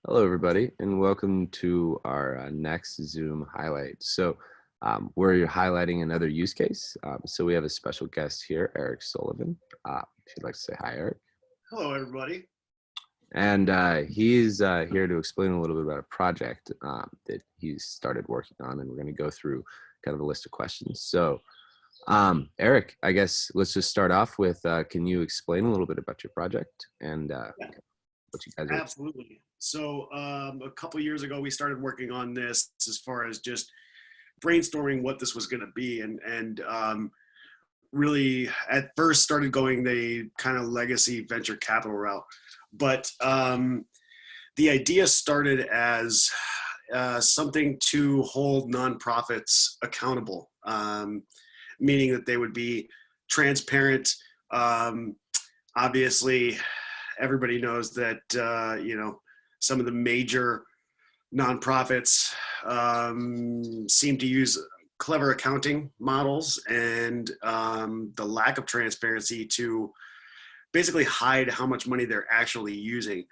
Hello, everybody, and welcome to our next Zoom highlight. We're highlighting another use case. So we have a special guest here, Eric Sullivan. If you'd like to say hi, Eric. Hello, everybody. And he's here to explain a little bit about a project that he's started working on, and we're going to go through kind of a list of questions. Eric, I guess let's just start off with, can you explain a little bit about your project and Yeah, what you guys are? absolutely. So a couple years ago, we started working on this as far as just brainstorming what this was going to be, and really at first started going the kind of legacy venture capital route, but the idea started as something to hold nonprofits accountable, meaning that they would be transparent. Um, Obviously, everybody knows that some of the major nonprofits seem to use clever accounting models and the lack of transparency to basically hide how much money they're actually using.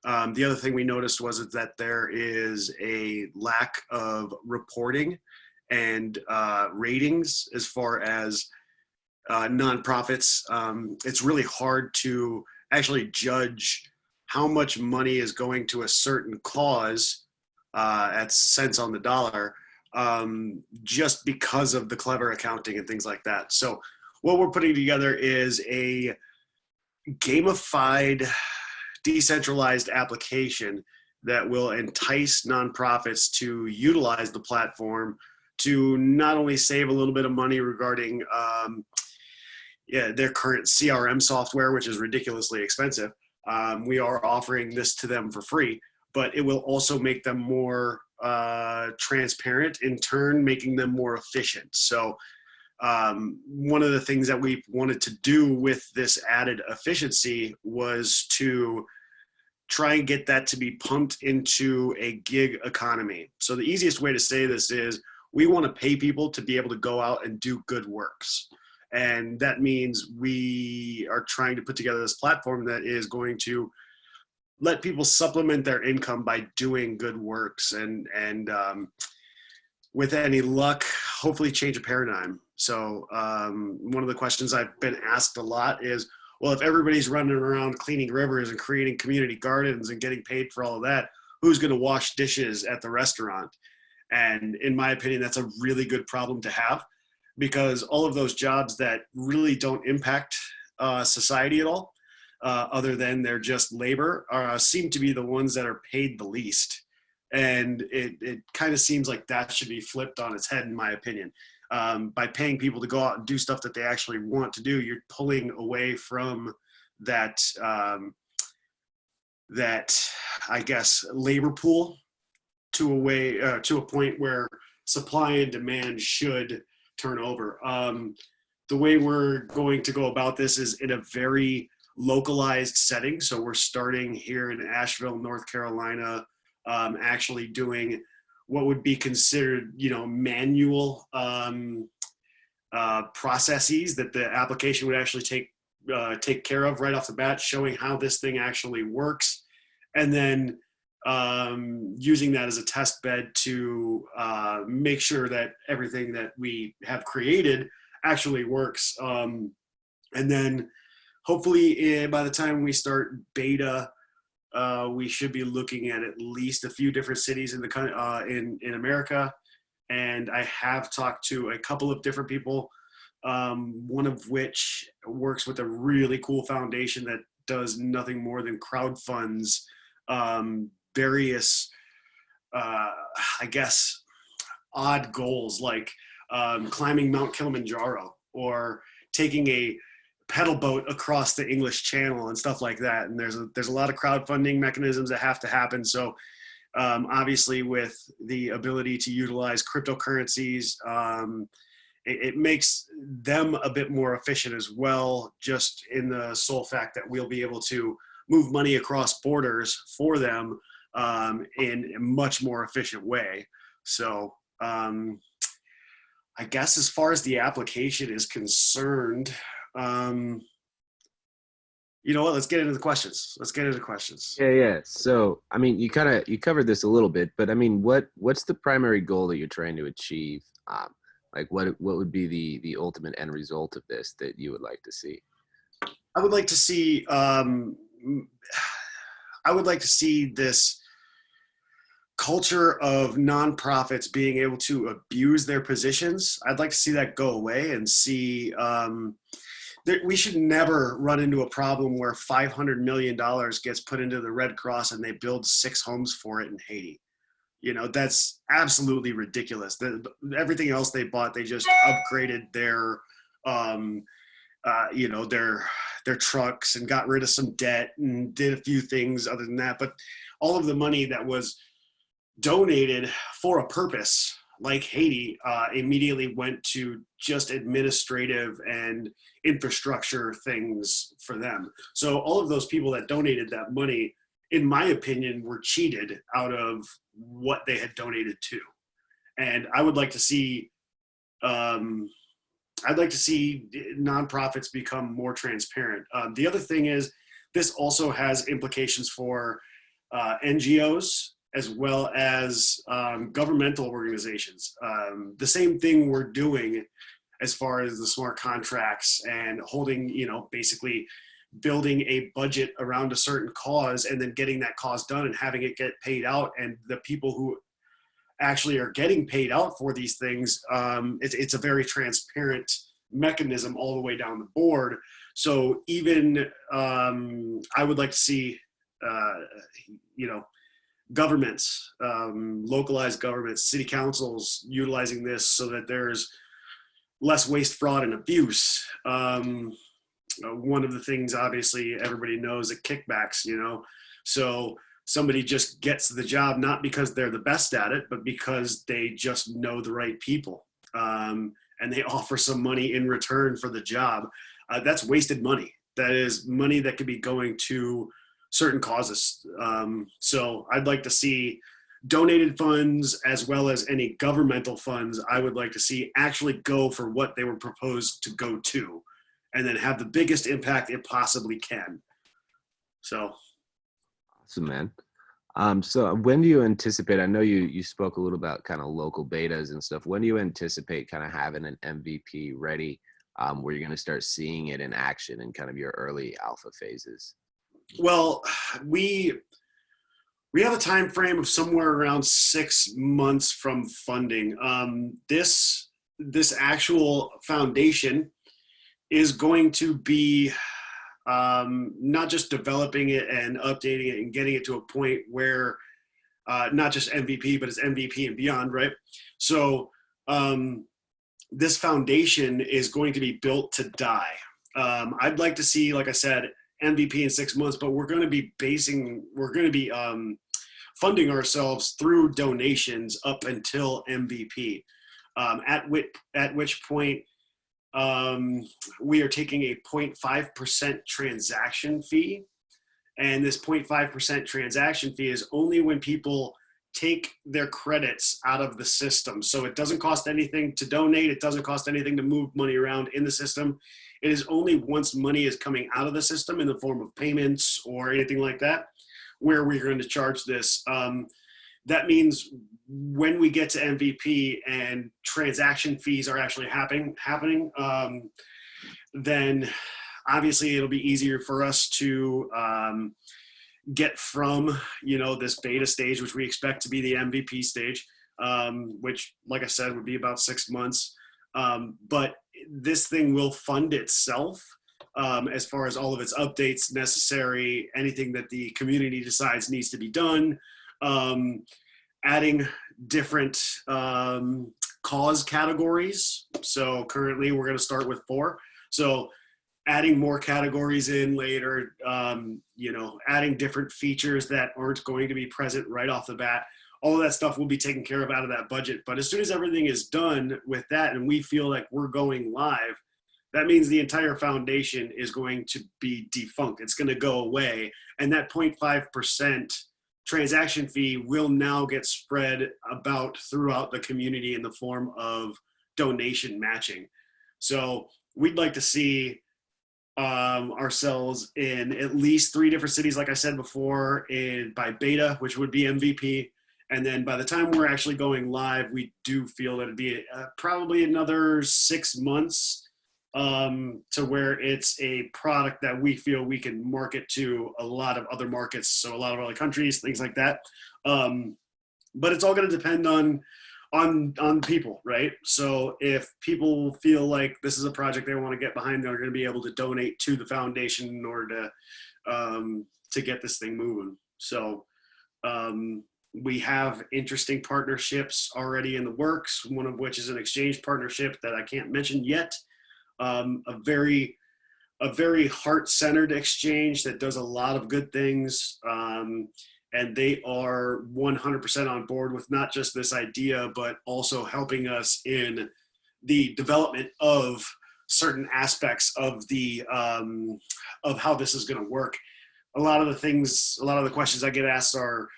The other thing we noticed was that there is a lack of reporting and ratings as far as nonprofits. It's really hard to actually judge how much money is going to a certain cause at cents on the dollar, just because of the clever accounting and things like that. So what we're putting together is a gamified, decentralized application that will entice nonprofits to utilize the platform to not only save a little bit of money regarding their current CRM software, which is ridiculously expensive. We are offering this to them for free, but it will also make them more transparent, in turn making them more efficient. So one of the things that we wanted to do with this added efficiency was to try and get that to be pumped into a gig economy. So the easiest way to say this is we want to pay people to be able to go out and do good works. And that means we are trying to put together this platform that is going to let people supplement their income by doing good works, and with any luck, hopefully change a paradigm. So one of the questions I've been asked a lot is, well, if everybody's running around cleaning rivers and creating community gardens and getting paid for all of that, who's going to wash dishes at the restaurant? And in my opinion, that's a really good problem to have, because all of those jobs that really don't impact society at all, other than they're just labor, seem to be the ones that are paid the least. And it kind of seems like that should be flipped on its head, in my opinion. By paying people to go out and do stuff that they actually want to do, you're pulling away from that, that I guess, labor pool to a point where supply and demand should turn over. The way we're going to go about this is in a very localized setting. So we're starting here in Asheville, North Carolina, actually doing what would be considered, manual processes that the application would actually take care of right off the bat, showing how this thing actually works, and then using that as a test bed to make sure that everything that we have created actually works. And then hopefully by the time we start beta, we should be looking at least a few different cities in the in America. And I have talked to a couple of different people, one of which works with a really cool foundation that does nothing more than crowdfunds various, I guess, odd goals, like climbing Mount Kilimanjaro or taking a pedal boat across the English Channel and stuff like that. And there's a lot of crowdfunding mechanisms that have to happen. So obviously, with the ability to utilize cryptocurrencies, it makes them a bit more efficient as well, just in the sole fact that we'll be able to move money across borders for them in a much more efficient way. So I guess as far as the application is concerned, You know what? Let's get into the questions. Let's get into questions. Yeah, yeah. So, I mean, you covered this a little bit, but I mean, what's the primary goal that you're trying to achieve? Like what would be the ultimate end result of this that you would like to see? I would like to see. I would like to see this culture of nonprofits being able to abuse their positions. I'd like to see that go away and see we should never run into a problem where $500 million gets put into the Red Cross and they build 6 homes for it in Haiti. You know, that's absolutely ridiculous. Everything else they bought, they just upgraded their, you know, their trucks and got rid of some debt and did a few things other than that. But all of the money that was donated for a purpose like Haiti immediately went to just administrative and infrastructure things for them. So all of those people that donated that money, in my opinion, were cheated out of what they had donated to. And I would like to see, I'd like to see nonprofits become more transparent. The other thing is, this also has implications for NGOs as well as governmental organizations. The same thing we're doing as far as the smart contracts and holding, you know, basically building a budget around a certain cause and then getting that cause done and having it get paid out. And the people who actually are getting paid out for these things, it's a very transparent mechanism all the way down the board. So even I would like to see, you know, governments, localized governments, city councils utilizing this so that there's less waste, fraud, and abuse. One of the things, obviously, everybody knows are kickbacks, you know. So somebody just gets the job not because they're the best at it, but because they just know the right people. And they offer some money in return for the job. That's wasted money. That is money that could be going to certain causes. So I'd like to see donated funds as well as any governmental funds. I would like to see actually go for what they were proposed to go to, and then have the biggest impact it possibly can. So Awesome, man. So when do you anticipate? I know you spoke a little about kind of local betas and stuff. When do you anticipate kind of having an MVP ready, where you're going to start seeing it in action in kind of your early alpha phases? well, we have a time frame of somewhere around 6 months from funding. This actual foundation is going to be not just developing it and updating it and getting it to a point where not just MVP, but it's MVP and beyond, right? So this foundation is going to be built to die. I'd like to see, like I said, MVP in 6 months, but we're going to be funding ourselves through donations up until MVP. At which point we are taking a 0.5% transaction fee. And this 0.5% transaction fee is only when people take their credits out of the system. So it doesn't cost anything to donate. It doesn't cost anything to move money around in the system. It is only once money is coming out of the system in the form of payments or anything like that, where we're going to charge this. That means when we get to MVP and transaction fees are actually happening, then obviously it'll be easier for us to get from, you know, this beta stage, which we expect to be the MVP stage, which, like I said, would be about 6 months. But this thing will fund itself as far as all of its updates necessary, anything that the community decides needs to be done, adding different cause categories. So currently we're going to start with 4. So adding more categories in later, you know, adding different features that aren't going to be present right off the bat. All of that stuff will be taken care of out of that budget. But as soon as everything is done with that and we feel like we're going live, that means the entire foundation is going to be defunct. It's going to go away. And that 0.5% transaction fee will now get spread about throughout the community in the form of donation matching. So we'd like to see ourselves in at least 3 different cities, like I said before, by beta, which would be MVP. And then by the time we're actually going live, we do feel that it'd be probably another 6 months to where it's a product that we feel we can market to a lot of other markets, so a lot of other countries, things like that. But it's all going to depend on people, right? So if people feel like this is a project they want to get behind, they're going to be able to donate to the foundation in order to get this thing moving. So we have interesting partnerships already in the works, one of which is an exchange partnership that I can't mention yet. A very heart-centered exchange that does a lot of good things. And they are 100% on board with not just this idea, but also helping us in the development of certain aspects of the of how this is going to work. A lot of the questions I get asked are,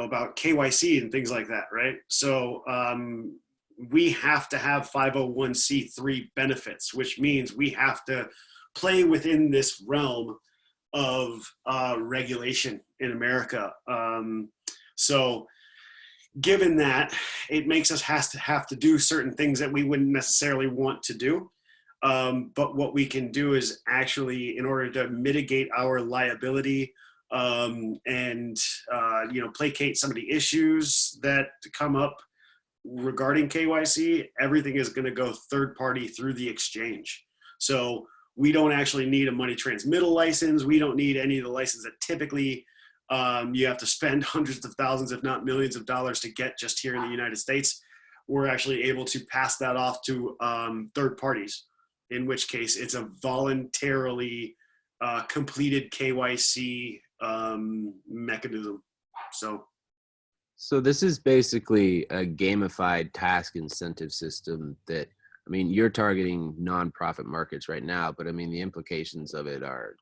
about KYC and things like that, right? So we have to have 501c3 benefits, which means we have to play within this realm of regulation in America. So given that, it makes us have to do certain things that we wouldn't necessarily want to do. But what we can do is actually, in order to mitigate our liability and placate some of the issues that come up regarding KYC, everything is going to go third party through the exchange. So we don't actually need a money transmittal license. We don't need any of the licenses that typically you have to spend hundreds of thousands, if not millions of dollars to get just here in the United States. We're actually able to pass that off to third parties, in which case it's a voluntarily completed KYC mechanism. So this is basically a gamified task incentive system that, I mean, you're targeting nonprofit markets right now, but I mean, the implications of it are,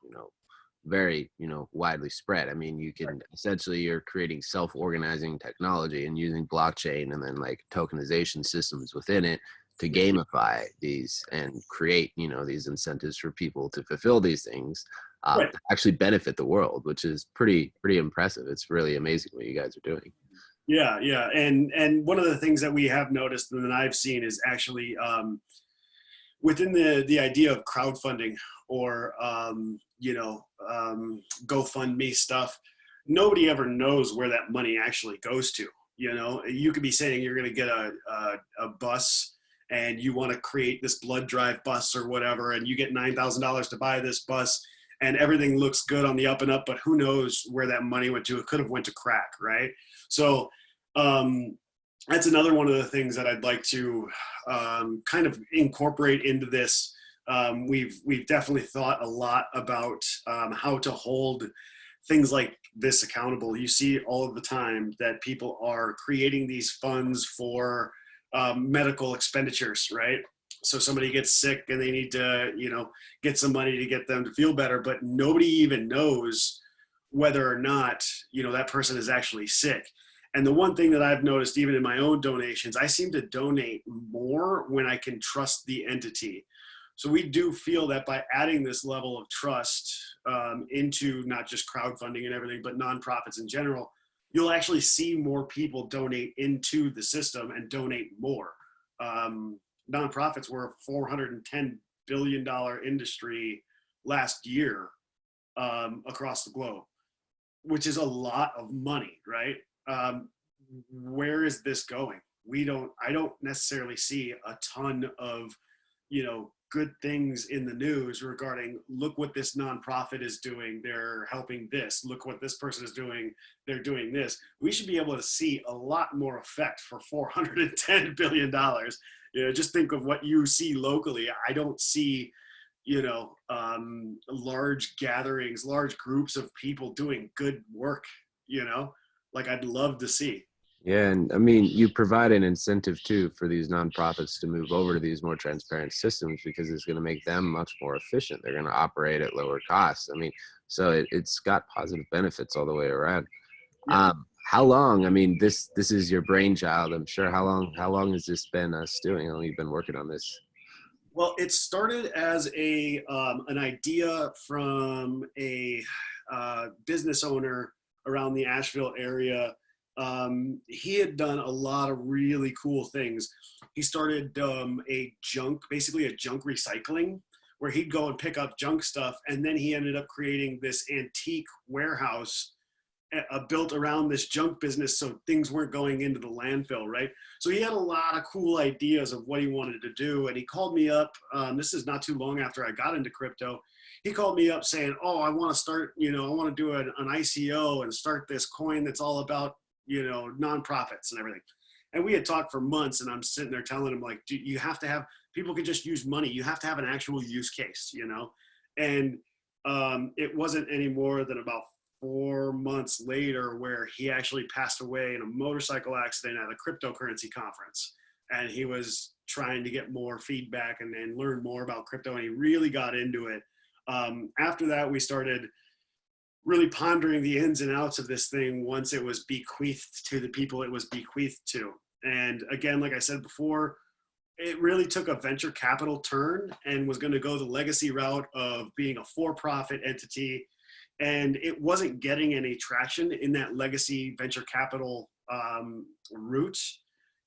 very, widely spread. I mean, you can essentially, you're creating self-organizing technology and using blockchain and then like tokenization systems within it to gamify these and create, these incentives for people to fulfill these things, Right. to actually benefit the world, which is pretty impressive. It's really amazing what you guys are doing. Yeah, yeah, and one of the things that we have noticed and that I've seen is actually within the idea of crowdfunding or GoFundMe stuff. Nobody ever knows where that money actually goes to. You could be saying you're going to get a bus and you want to create this blood drive bus or whatever, and you get $9,000 to buy this bus, and everything looks good on the up and up, but who knows where that money went to? It could have went to crack, right? So that's another one of the things that I'd like to kind of incorporate into this. We've definitely thought a lot about how to hold things like this accountable. You see all of the time that people are creating these funds for medical expenditures, right? So somebody gets sick and they need to, get some money to get them to feel better, but nobody even knows whether or not, that person is actually sick. And the one thing that I've noticed, even in my own donations, I seem to donate more when I can trust the entity. So we do feel that by adding this level of trust into not just crowdfunding and everything, but nonprofits in general, you'll actually see more people donate into the system and donate more. Nonprofits were a $410 billion industry last year across the globe, which is a lot of money, right? Where is this going? I don't necessarily see a ton of, good things in the news regarding, look what this nonprofit is doing. They're helping this. Look what this person is doing. They're doing this. We should be able to see a lot more effect for $410 billion. Just think of what you see locally. I don't see, large gatherings, large groups of people doing good work, like I'd love to see. Yeah, and I mean, you provide an incentive too for these nonprofits to move over to these more transparent systems because it's going to make them much more efficient. They're going to operate at lower costs. I mean, so it's got positive benefits all the way around. Yeah. How long? I mean, this is your brainchild, I'm sure. How long has this been stewing? How long have you been working on this? Well, it started as an idea from a business owner around the Asheville area. He had done a lot of really cool things. He started basically a junk recycling, where he'd go and pick up junk stuff, and then he ended up creating this antique warehouse built around this junk business, so things weren't going into the landfill, right? So he had a lot of cool ideas of what he wanted to do, and he called me up. This is not too long after I got into crypto. He called me up saying, "Oh, I want to start, I want to do an ICO and start this coin that's all about, nonprofits and everything." And we had talked for months, and I'm sitting there telling him, like, you have to have, people can just use money. You have to have an actual use case. And it wasn't any more than about 4 months later where he actually passed away in a motorcycle accident at a cryptocurrency conference. And he was trying to get more feedback and learn more about crypto, and he really got into it. After that, we started really pondering the ins and outs of this thing once it was bequeathed to the people it was bequeathed to. And again, like I said before, it really took a venture capital turn and was going to go the legacy route of being a for-profit entity. And it wasn't getting any traction in that legacy venture capital route.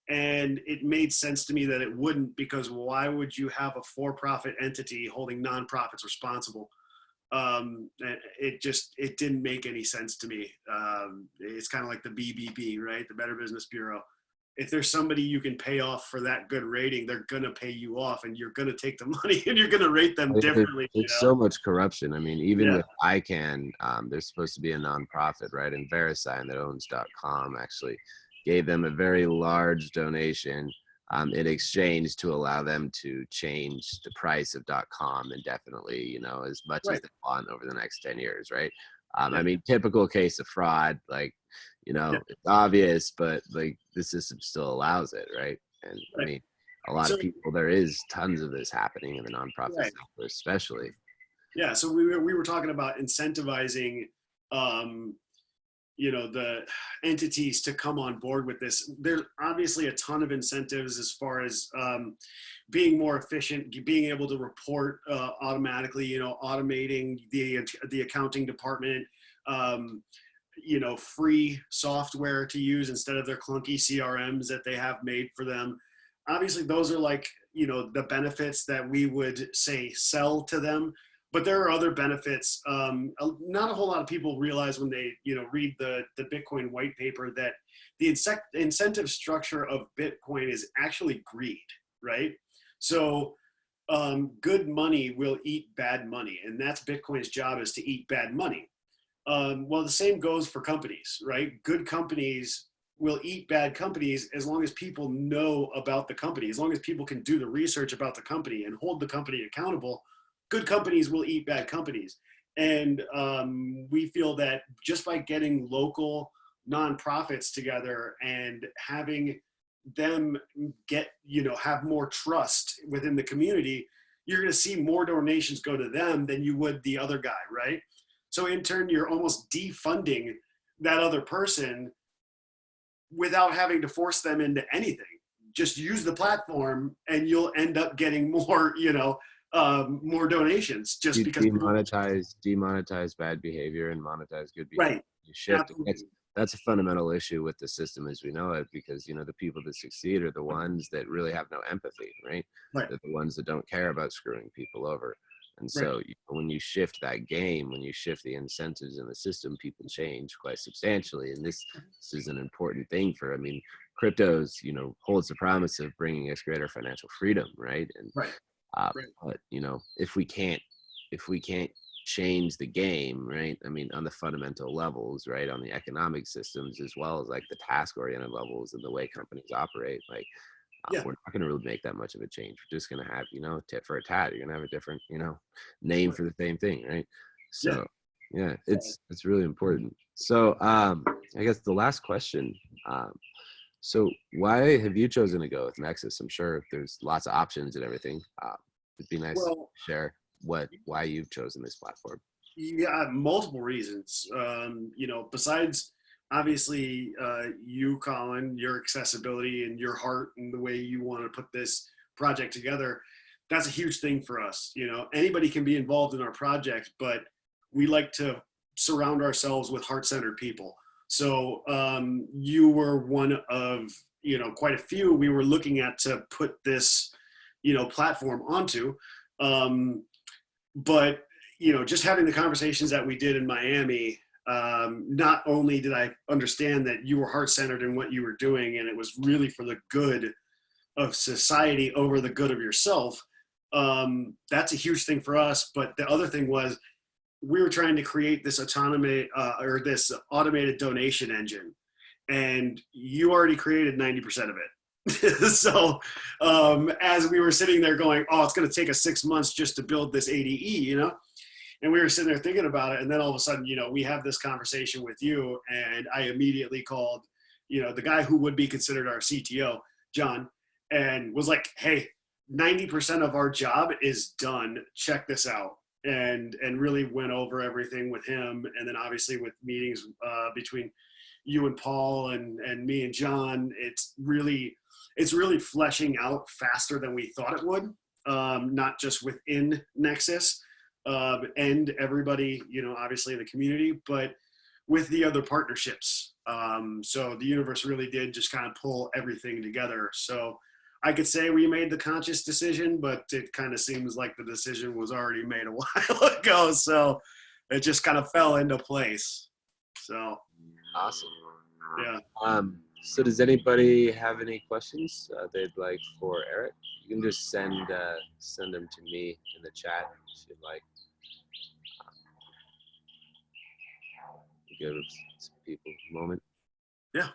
And it made sense to me that it wouldn't, because why would you have a for-profit entity holding nonprofits responsible? It didn't make any sense to me. It's kind of like the BBB, right? The Better Business Bureau. If there's somebody you can pay off for that good rating, they're going to pay you off, and you're going to take the money and you're going to rate them differently. It's so much corruption. I mean, even Yeah. with ICANN, there's supposed to be a nonprofit, right? And VeriSign that owns .com actually gave them a very large donation in exchange to allow them to change the price of .com indefinitely, as much as Right. they want over the next 10 years, right? Yeah. I mean, typical case of fraud, like, Yeah. it's obvious, but like the system still allows it, right? And I Right. mean, a lot So, of people, there is tons of this happening in the nonprofit right. sector, especially. Yeah. So we were talking about incentivizing, um, the entities to come on board with this. There's obviously a ton of incentives as far as being more efficient, being able to report automatically, automating the accounting department, um, free software to use instead of their clunky CRMs that they have made for them. Obviously, those are like, the benefits that we would say sell to them. But there are other benefits. Not a whole lot of people realize when they, read the Bitcoin white paper that the incentive structure of Bitcoin is actually greed, right? So good money will eat bad money, and that's Bitcoin's job, is to eat bad money. Well, the same goes for companies, right? Good companies will eat bad companies as long as people know about the company, as long as people can do the research about the company and hold the company accountable. Good companies will eat bad companies. And we feel that just by getting local nonprofits together and having them have more trust within the community, you're going to see more donations go to them than you would the other guy, right? So in turn, you're almost defunding that other person without having to force them into anything. Just use the platform and you'll end up getting more, more donations just because people. Demonetize bad behavior and monetize good behavior. Right. You shift. Absolutely. That's a fundamental issue with the system as we know it, because the people that succeed are the ones that really have no empathy, right? Right. They're the ones that don't care about screwing people over. And Right. so when you shift that game, when you shift the incentives in the system, people change quite substantially. And this is an important thing for, I mean, cryptos, holds the promise of bringing us greater financial freedom, right? And Right. Right. but if we can't change the game, right? I mean, on the fundamental levels, right, on the economic systems, as well as like the task-oriented levels and the way companies operate, like Yeah. we're not going to really make that much of a change. We're just going to have, tit for a tat. You're going to have a different, name Right. for the same thing, right? Yeah. So, yeah, it's really important. So, I guess the last question. So, why have you chosen to go with Nexus? I'm sure there's lots of options and everything. It'd be nice to Well, share why you've chosen this platform. yeah, multiple reasons. Besides obviously you, Colin, your accessibility and your heart and the way you want to put this project together. that's a huge thing for us. You know, anybody can be involved in our project, but we like to surround ourselves with heart-centered people. So you were one of, you know, quite a few we were looking at to put this, you know, platform onto. But, you know, just having the conversations that we did in Miami, not only did I understand that you were heart-centered in what you were doing, and it was really for the good of society over the good of yourself. That's a huge thing for us. But the other thing was we were trying to create this autonomy or this automated donation engine, and you already created 90% of it. So as we were sitting there going, oh, it's going to take us 6 months just to build this ADE, you know, and we were sitting there thinking about it, and then all of a sudden, you know, we have this conversation with you, and I immediately called, you know, the guy who would be considered our CTO, John, and was like, hey, 90% of our job is done. Check this out. And really went over everything with him. And then obviously with meetings between you and Paul and me and John, it's really fleshing out faster than we thought it would. Not just within Nexus and everybody, you know, obviously in the community, but with the other partnerships. So the universe really did just kind of pull everything together. So I could say we made the conscious decision, but it kind of seems like the decision was already made a while ago. So it just kind of fell into place. So Awesome. yeah. So does anybody have any questions they'd like for Eric? You can just send them to me in the chat if you'd like. Give some people a moment. Yeah.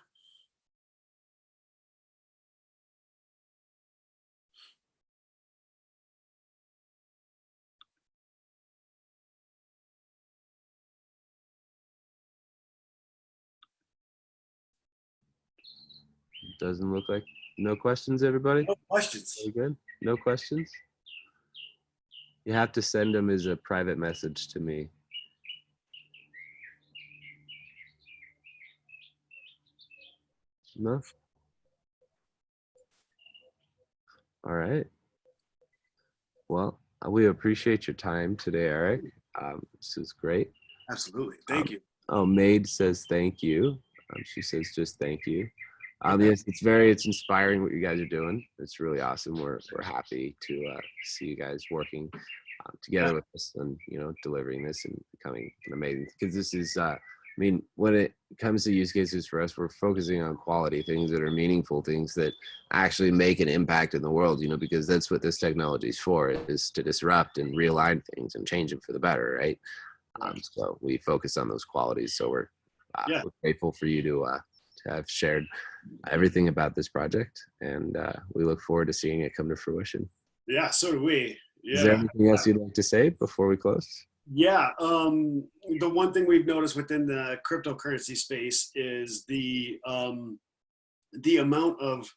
Doesn't look like no questions, everybody? No questions. Very good. No questions? You have to send them as a private message to me. No? All right. Well, we appreciate your time today, Eric. This is great. Absolutely. Thank you. Oh, Maid says thank you. She says just thank you. Okay. Yes, it's inspiring what you guys are doing. It's really awesome. We're happy to see you guys working together with us and, you know, delivering this and becoming an amazing, because this is I mean, when it comes to use cases for us, we're focusing on quality, things that are meaningful, things that actually make an impact in the world, you know, because that's what this technology is for, is to disrupt and realign things and change them for the better, right? So we focus on those qualities. So we're grateful for you to have shared everything about this project, and we look forward to seeing it come to fruition. Yeah, so do we. Yeah. Is there anything else you'd like to say before we close? Yeah. The one thing we've noticed within the cryptocurrency space is the amount of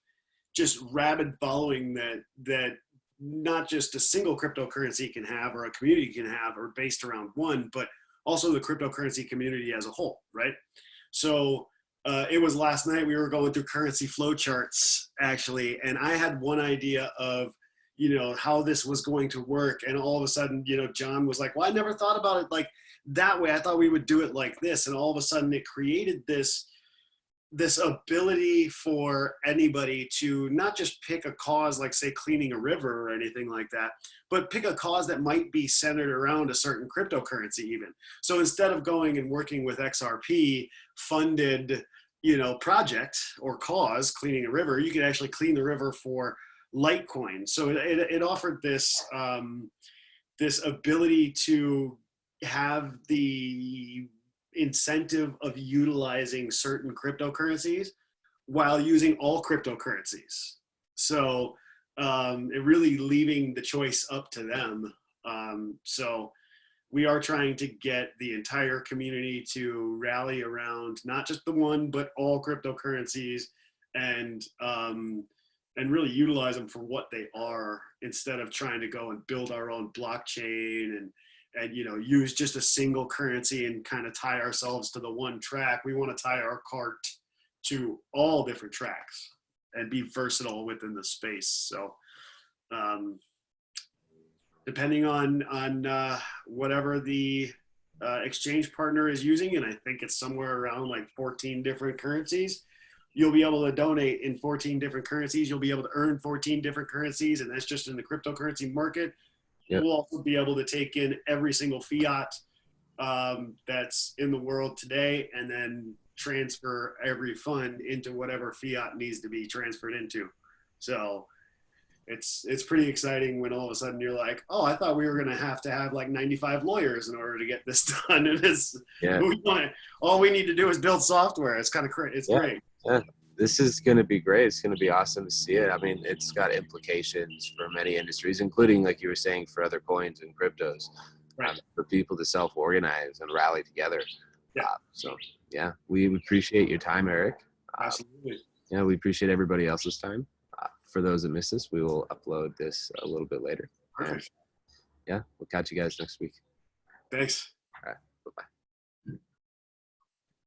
just rabid following that not just a single cryptocurrency can have or a community can have, or based around one, but also the cryptocurrency community as a whole, right? So it was last night we were going through currency flow charts actually, and I had one idea of, you know, how this was going to work, and all of a sudden, you know, John was like, well, I never thought about it like that way. I thought we would do it like this, and all of a sudden it created this ability for anybody to not just pick a cause like, say, cleaning a river or anything like that, but pick a cause that might be centered around a certain cryptocurrency even. So instead of going and working with XRP funded, you know, project or cause, cleaning a river, you could actually clean the river for Litecoin. So it offered this this ability to have the incentive of utilizing certain cryptocurrencies while using all cryptocurrencies. So it really leaving the choice up to them. So we are trying to get the entire community to rally around not just the one, but all cryptocurrencies, and really utilize them for what they are, instead of trying to go and build our own blockchain and you know, use just a single currency and kind of tie ourselves to the one track. We want to tie our cart to all different tracks and be versatile within the space. So depending on whatever the exchange partner is using, and I think it's somewhere around like 14 different currencies. You'll be able to donate in 14 different currencies. You'll be able to earn 14 different currencies, and that's just in the cryptocurrency market. Yeah. We'll also be able to take in every single fiat that's in the world today, and then transfer every fund into whatever fiat needs to be transferred into. So it's pretty exciting when all of a sudden you're like, oh, I thought we were going to have like 95 lawyers in order to get this done. And it's, Yeah. all we need to do is build software. It's kind of it's great. Yeah. This is going to be great. It's going to be awesome to see it. I mean, it's got implications for many industries, including, like you were saying, for other coins and cryptos, Right. for people to self-organize and rally together. Yeah. So, yeah, we appreciate your time, Eric. Absolutely. Yeah, we appreciate everybody else's time. For those that missed us, we will upload this a little bit later. Perfect. And, yeah, we'll catch you guys next week. Thanks. All right. Bye-bye.